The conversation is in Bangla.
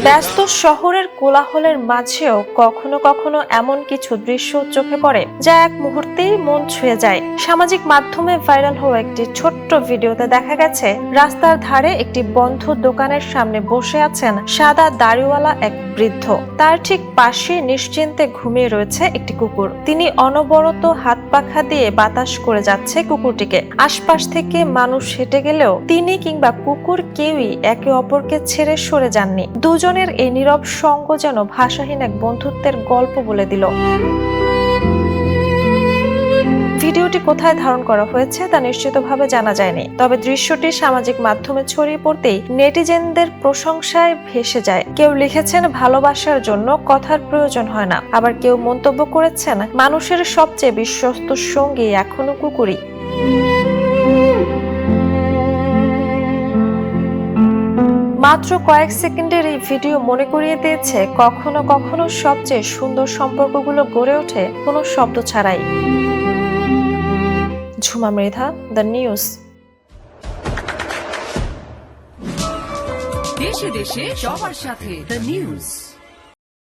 ব্যস্ত শহরের কোলাহলের মাঝেও কখনো কখনো এমন কিছু দৃশ্য চোখে পড়ে যা এক মুহূর্তেই মন ছুঁয়ে যায়। সামাজিক মাধ্যমে ভাইরাল হওয়া একটি ছোট্ট ভিডিওতে দেখা গেছে রাস্তার ধারে একটি বন্ধ দোকানের সামনে বসে আছেন সাদা দাড়িওয়ালা এক বৃদ্ধ। তার ঠিক পাশে নিশ্চিন্তে ঘুমিয়ে রয়েছে একটি কুকুর। তিনি অনবরত হাত পাখা দিয়ে বাতাস করে যাচ্ছে কুকুরটিকে। আশপাশ থেকে মানুষ হেঁটে গেলেও তিনি কিংবা কুকুর কেউই একে অপরকে ছেড়ে সরে যাননি। দুজনের এই নীরব সঙ্গ যেন ভাষাহীন এক বন্ধুত্বের গল্প বলে দিল। ভিডিওটি কোথায় ধারণ করা হয়েছে তা নিশ্চিতভাবে জানা যায়নি, তবে দৃশ্যটি সামাজিক মাধ্যমে ছড়িয়ে পড়তেই নেটিজেনদের প্রশংসায় ভেসে যায়। কেউ লিখেছেন ভালোবাসার জন্য কথার প্রয়োজন হয় না, আবার কেউ মন্তব্য করেছেন মানুষের সবচেয়ে বিশ্বস্ত সঙ্গী এখনো কুকুরই। মাত্র কয়েক সেকেন্ডের এই ভিডিও মনে করিয়ে দিয়েছে কখনো কখনো সবচেয়ে সুন্দর সম্পর্কগুলো গড়ে ওঠে কোনো শব্দ ছাড়াই। Jhuma Mridha, the news. দেশে দেশে সবার সাথে দ্য নিউজ।